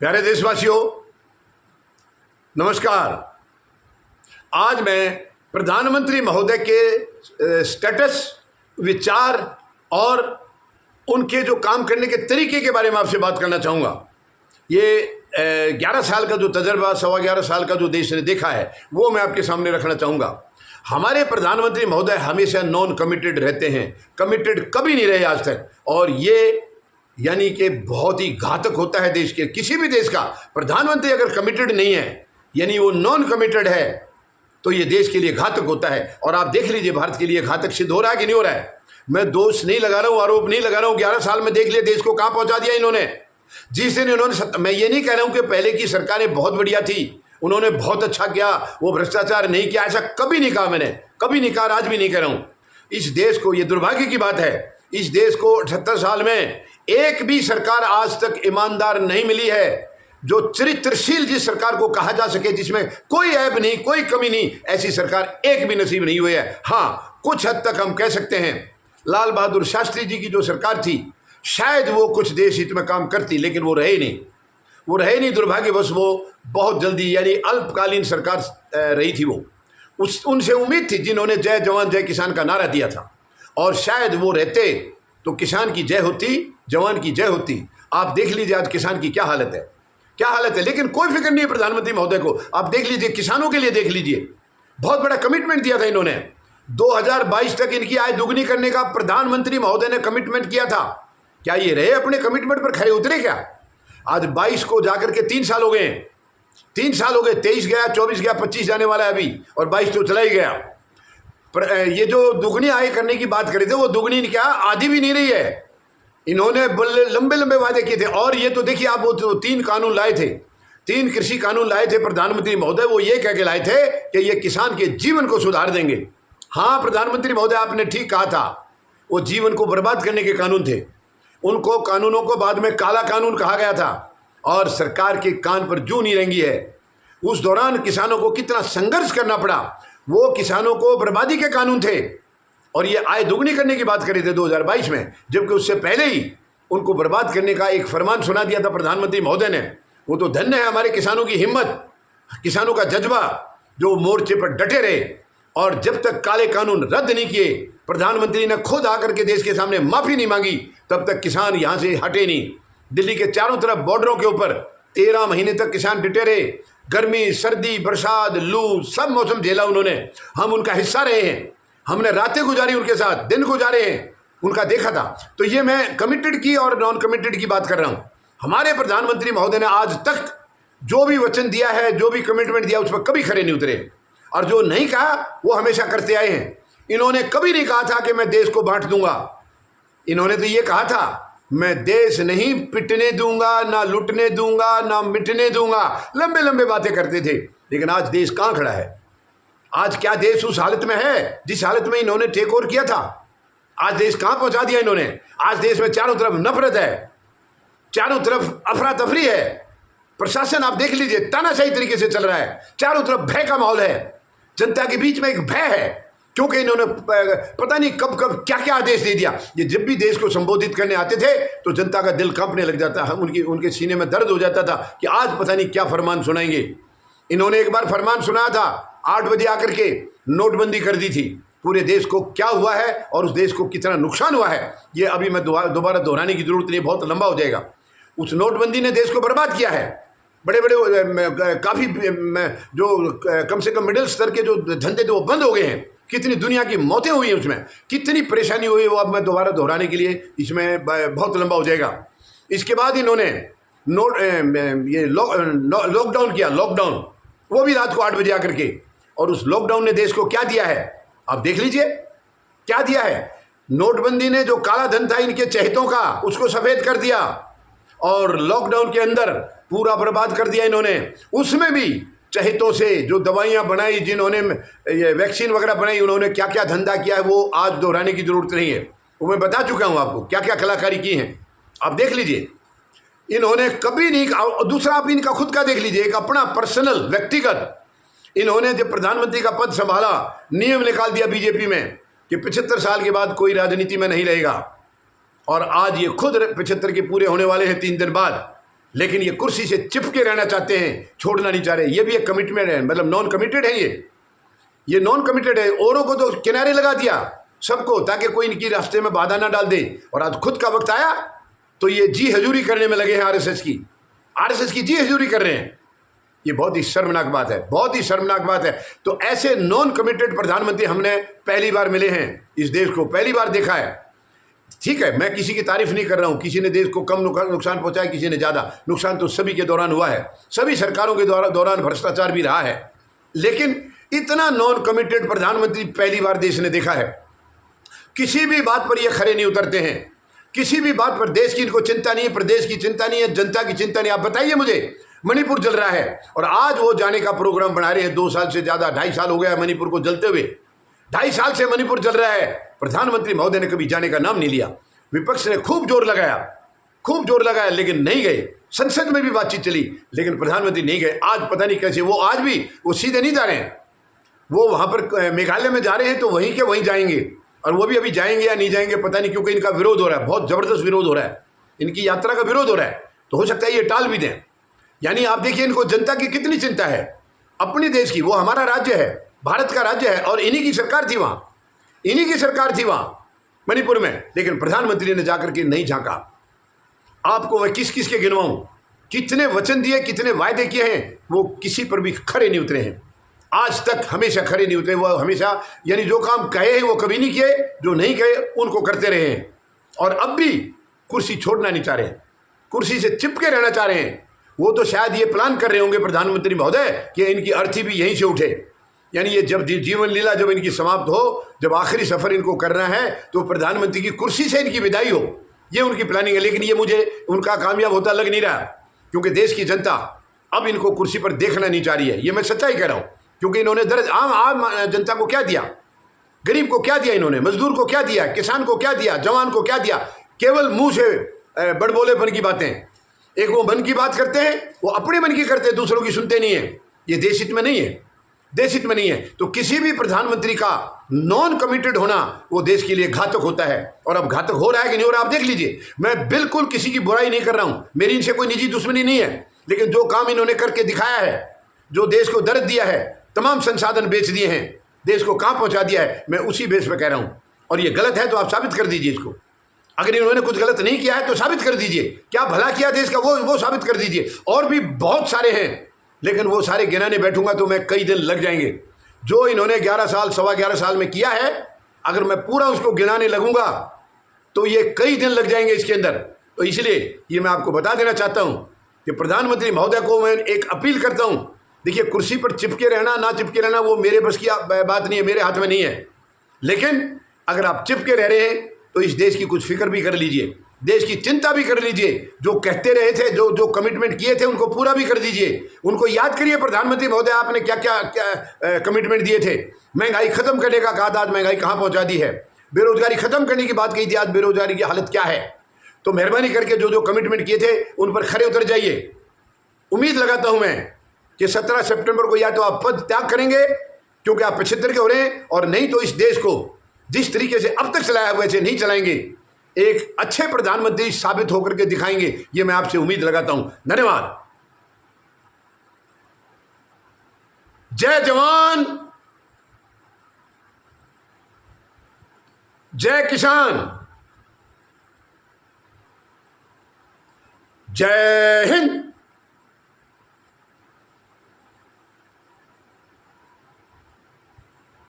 प्यारे देशवासियों, नमस्कार। आज मैं प्रधानमंत्री महोदय के स्टेटस, विचार और उनके जो काम करने के तरीके के बारे में आपसे बात करना चाहूँगा। ये 11 साल का जो तजर्बा, 11.25 साल का जो देश ने देखा है, वो मैं आपके सामने रखना चाहूँगा। हमारे प्रधानमंत्री महोदय हमेशा नॉन कमिटेड रहते हैं, कमिटेड कभी नहीं रहे आज तक। और ये यानी कि बहुत ही घातक होता है देश के, किसी भी देश का प्रधानमंत्री अगर कमिटेड नहीं है, यानी वो नॉन कमिटेड है, तो ये देश के लिए घातक होता है। और आप देख लीजिए भारत के लिए घातक सिद्ध हो रहा है कि नहीं हो रहा है। मैं दोष नहीं लगा रहा हूँ, आरोप नहीं लगा रहा हूँ। 11 साल में देख लिया देश को कहाँ पहुँचा दिया इन्होंने। जिस दिन इन्होंने, मैं ये नहीं कह रहा हूँ कि पहले की सरकारें बहुत बढ़िया थी, उन्होंने बहुत अच्छा किया, वो भ्रष्टाचार नहीं किया, ऐसा कभी नहीं कहा मैंने, कभी नहीं कहा, आज भी नहीं कह रहा हूँ। इस देश को, ये दुर्भाग्य की बात है, इस देश को 78 साल में एक भी सरकार आज तक ईमानदार नहीं मिली है, जो चरित्रशील जिस सरकार को कहा जा सके, जिसमें कोई ऐब नहीं, कोई कमी नहीं, ऐसी सरकार एक भी नसीब नहीं हुई है। हाँ, कुछ हद तक हम कह सकते हैं लाल बहादुर शास्त्री जी की जो सरकार थी, शायद वो कुछ देश हित में काम करती, लेकिन वो रहे नहीं, वो रहे नहीं। दुर्भाग्यवश वो बहुत जल्दी, यानी अल्पकालीन सरकार रही थी वो। उनसे उम्मीद थी, जिन्होंने जय जवान जय किसान का नारा दिया था, और शायद वो रहते तो किसान की जय होती, जवान की जय होती। आप देख लीजिए आज किसान की क्या हालत है, क्या हालत है। लेकिन कोई फिक्र नहीं है प्रधानमंत्री महोदय को। आप देख लीजिए, किसानों के लिए देख लीजिए, बहुत बड़ा कमिटमेंट दिया था इन्होंने। 2022 तक इनकी आय दुगनी करने का प्रधानमंत्री महोदय ने कमिटमेंट किया था। क्या ये रहे अपने कमिटमेंट पर खरे उतरे क्या? आज 22 को जाकर के 3 साल हो गए, 3 साल हो गए। 23 गया, 24 गया, 25 जाने वाला है अभी, और 22 तो चला ही गया। पर ये जो दुगनी आय करने की बात करे थे, वो दुगनी क्या, आधी भी नहीं रही है। इन्होंने लंबे लंबे वादे किए थे। और ये तो देखिए आप, वो 3 कानून लाए थे, 3 कृषि कानून लाए थे प्रधानमंत्री महोदय। वो ये कह के लाए थे कि ये किसान के जीवन को सुधार देंगे। हाँ प्रधानमंत्री महोदय, आपने ठीक कहा था, वो जीवन को बर्बाद करने के कानून थे। उनको कानूनों को बाद में काला कानून कहा गया था, और सरकार के कान पर जूं नहीं रेंगी है। उस दौरान किसानों को कितना संघर्ष करना पड़ा। वो किसानों को बर्बादी के कानून थे, और ये आय दुगनी करने की बात करे थे 2022 में, जबकि उससे पहले ही उनको बर्बाद करने का एक फरमान सुना दिया था प्रधानमंत्री महोदय ने। वो तो धन्य है हमारे किसानों की हिम्मत, किसानों का जज्बा, जो मोर्चे पर डटे रहे। और जब तक काले कानून रद्द नहीं किए, प्रधानमंत्री ने खुद आकर के देश के सामने माफ़ी नहीं मांगी, तब तक किसान यहाँ से हटे नहीं। दिल्ली के चारों तरफ बॉर्डरों के ऊपर 13 महीने तक किसान डटे रहे। गर्मी, सर्दी, बरसात, लू, सब मौसम झेला उन्होंने। हम उनका हिस्सा रहे हैं, हमने रातें गुजारी उनके साथ, दिन गुजारे हैं, उनका देखा था। तो ये मैं कमिटेड की और नॉन कमिटेड की बात कर रहा हूँ। हमारे प्रधानमंत्री महोदय ने आज तक जो भी वचन दिया है, जो भी कमिटमेंट दिया, उस पर कभी खरे नहीं उतरे, और जो नहीं कहा वो हमेशा करते आए हैं। इन्होंने कभी नहीं कहा था कि मैं देश को बांट दूंगा। इन्होंने तो ये कहा था, मैं देश नहीं पिटने दूंगा, ना लुटने दूंगा, ना मिटने दूंगा। लंबे लंबे बातें करते थे। लेकिन आज देश कहाँ खड़ा है? आज क्या देश उस हालत में है जिस हालत में इन्होंने टेक ओवर किया था? आज देश कहाँ पहुंचा दिया इन्होंने? आज देश में चारों तरफ नफरत है, चारों तरफ अफरा तफरी है। प्रशासन आप देख लीजिए, तानाशाही तरीके से चल रहा है। चारों तरफ भय का माहौल है, जनता के बीच में एक भय है, क्योंकि इन्होंने पता नहीं कब कब क्या क्या आदेश दे दिया। ये जब भी देश को संबोधित करने आते थे तो जनता का दिल कांपने लग जाता है, उनके सीने में दर्द हो जाता था कि आज पता नहीं क्या फरमान सुनाएंगे। इन्होंने एक बार फरमान सुनाया था, 8 बजे आकर के नोटबंदी कर दी थी। पूरे देश को क्या हुआ है और उस देश को कितना नुकसान हुआ है, ये अभी मैं दोबारा दोहराने की जरूरत नहीं, बहुत लंबा हो जाएगा। उस नोटबंदी ने देश को बर्बाद किया है। बड़े बड़े काफ़ी जो कम से कम मिडिल स्तर के जो धंधे थे वो बंद हो गए हैं। कितनी दुनिया की मौतें हुई हैं उसमें, कितनी परेशानी हुई, वो अब मैं दोबारा दोहराने के लिए, इसमें बहुत लंबा हो जाएगा। इसके बाद इन्होंने लॉकडाउन किया, लॉकडाउन, वो भी रात को 8 बजे आकर के। और उस लॉकडाउन ने देश को क्या दिया है आप देख लीजिए, क्या दिया है। नोटबंदी ने जो काला धन था इनके चहेतों का, उसको सफ़ेद कर दिया, और लॉकडाउन के अंदर पूरा बर्बाद कर दिया इन्होंने। उसमें भी चहेतों से जो दवाइयाँ बनाई, जिन्होंने ये वैक्सीन वगैरह बनाई, उन्होंने क्या क्या धंधा किया है वो आज दोहराने की ज़रूरत नहीं है। वो मैं बता चुका हूँ आपको क्या क्या कलाकारी की है, आप देख लीजिए। इन्होंने कभी नहीं। दूसरा आप इनका खुद का देख लीजिए, एक अपना पर्सनल व्यक्तिगत, इन्होंने जब प्रधानमंत्री का पद संभाला, नियम निकाल दिया बीजेपी में कि 75 साल के बाद कोई राजनीति में नहीं रहेगा। और आज ये खुद 75 के पूरे होने वाले हैं 3 दिन बाद, लेकिन ये कुर्सी से चिपके रहना चाहते हैं, छोड़ना नहीं चाह रहे। ये भी एक कमिटमेंट है, मतलब नॉन कमिटेड है ये नॉन कमिटेड है। औरों को तो किनारे लगा दिया सबको, ताकि कोई इनकी रास्ते में बाधा ना डाल दे। और आज खुद का वक्त आया तो ये जी हजूरी करने में लगे हैं, आरएसएस की जी हजूरी कर रहे हैं। ये बहुत ही शर्मनाक बात है, बहुत ही शर्मनाक बात है। तो ऐसे नॉन कमिटेड प्रधानमंत्री हमने पहली बार मिले हैं, इस देश को पहली बार देखा है। ठीक है, मैं किसी की तारीफ नहीं कर रहा हूं, किसी ने देश को कम नुकसान पहुंचाया, किसी ने ज़्यादा। नुकसान तो सभी के दौरान हुआ है, सभी सरकारों के दौरान भ्रष्टाचार भी रहा है। लेकिन इतना नॉन कमिटेड प्रधानमंत्री पहली बार देश ने देखा है। किसी भी बात पर ये खरे नहीं उतरते हैं, किसी भी बात पर। देश की इनको चिंता नहीं है, प्रदेश की चिंता नहीं है, जनता की चिंता नहीं। आप बताइए मुझे, मणिपुर जल रहा है और आज वो जाने का प्रोग्राम बना रहे हैं। 2 साल से ज़्यादा, 2.5 साल हो गया है मणिपुर को जलते हुए। 2.5 साल से मणिपुर जल रहा है, प्रधानमंत्री महोदय ने कभी जाने का नाम नहीं लिया। विपक्ष ने खूब जोर लगाया, लेकिन नहीं गए। संसद में भी बातचीत चली, लेकिन प्रधानमंत्री नहीं गए। आज पता नहीं कैसे वो आज भी वो सीधे नहीं जा रहे हैं, वो वहाँ पर मेघालय में जा रहे हैं, तो वहीं के वहीं जाएंगे। और वो भी अभी जाएंगे या नहीं जाएंगे पता नहीं, क्योंकि इनका विरोध हो रहा है, बहुत ज़बरदस्त विरोध हो रहा है, इनकी यात्रा का विरोध हो रहा है। तो हो सकता है ये टाल भी दें। यानी आप देखिए इनको जनता की कितनी चिंता है, अपने देश की। वो हमारा राज्य है, भारत का राज्य है, और इन्हीं की सरकार थी वहाँ मणिपुर में। लेकिन प्रधानमंत्री ने जाकर के नहीं झांका। आपको मैं किस किस के गिनवाऊं, कितने वचन दिए, कितने वायदे किए हैं, वो किसी पर भी खरे नहीं उतरे हैं। आज तक हमेशा खरे नहीं उतरे। वो हमेशा, यानी जो काम कहे हैं वो कभी नहीं किए, जो नहीं कहे उनको करते रहे हैं। और अब भी कुर्सी छोड़ना नहीं चाह रहे हैं, कुर्सी से चिपके रहना चाह रहे हैं। वो तो शायद ये प्लान कर रहे होंगे प्रधानमंत्री महोदय कि इनकी अर्थी भी यहीं से उठे। यानी ये जब जीवन लीला जब इनकी समाप्त हो, जब आखिरी सफ़र इनको करना है, तो प्रधानमंत्री की कुर्सी से इनकी विदाई हो, ये उनकी प्लानिंग है। लेकिन ये मुझे उनका कामयाब होता लग नहीं रहा, क्योंकि देश की जनता अब इनको कुर्सी पर देखना नहीं चाह रही है। ये मैं सच्चाई कह रहा हूँ, क्योंकि इन्होंने दर्ज आम जनता को क्या दिया, गरीब को क्या दिया इन्होंने, मजदूर को क्या दिया, किसान को क्या दिया, जवान को क्या दिया। केवल मुंह से बड़बोलेपन की बातें। एक वो मन की बात करते हैं, वो अपने मन की करते हैं, दूसरों की सुनते नहीं है। ये देश हित में नहीं है, देश हित में नहीं है। तो किसी भी प्रधानमंत्री का नॉन कमिटेड होना वो देश के लिए घातक होता है। और अब घातक हो रहा है कि नहीं हो रहा, आप देख लीजिए। मैं बिल्कुल किसी की बुराई नहीं कर रहा हूं, मेरी इनसे कोई निजी दुश्मनी नहीं है। लेकिन जो काम इन्होंने करके दिखाया है, जो देश को दर्द दिया है, तमाम संसाधन बेच दिए हैं, देश को कहां पहुंचा दिया है, मैं उसी बेस पर कह रहा हूं। और ये गलत है तो आप साबित कर दीजिए इसको। अगर इन्होंने कुछ गलत नहीं किया है तो साबित कर दीजिए, क्या भला किया देश का वो साबित कर दीजिए। और भी बहुत सारे हैं, लेकिन वो सारे गिनाने बैठूंगा तो मैं कई दिन लग जाएंगे। जो इन्होंने 11 साल 11.25 साल में किया है, अगर मैं पूरा उसको गिनाने लगूंगा तो ये कई दिन लग जाएंगे इसके अंदर। तो इसलिए ये मैं आपको बता देना चाहता हूं कि प्रधानमंत्री महोदय को मैं एक अपील करता हूं। देखिए, कुर्सी पर चिपके रहना ना चिपके रहना वो मेरे बस की बात नहीं है, मेरे हाथ में नहीं है। लेकिन अगर आप चिपके रह रहे हैं तो इस देश की कुछ फिक्र भी कर लीजिए, देश की चिंता भी कर लीजिए। जो कहते रहे थे, जो कमिटमेंट किए थे, उनको पूरा भी कर दीजिए। उनको याद करिए, प्रधानमंत्री महोदय आपने क्या क्या कमिटमेंट दिए थे। महंगाई खत्म करने का कहा था, आज महंगाई कहाँ पहुँचा दी है। बेरोजगारी खत्म करने की बात कही थी, आज बेरोजगारी की हालत क्या है। तो मेहरबानी करके जो कमिटमेंट किए थे उन पर खरे उतर जाइए। उम्मीद लगाता हूँ मैं कि 17 सितंबर को या तो आप पद त्याग करेंगे क्योंकि आप 75 के हो रहे हैं, और नहीं तो इस देश को जिस तरीके से अब तक चलाया वैसे नहीं चलाएंगे। एक अच्छे प्रधानमंत्री साबित होकर के दिखाएंगे, ये मैं आपसे उम्मीद लगाता हूं। धन्यवाद। जय जवान, जय किसान, जय हिंद।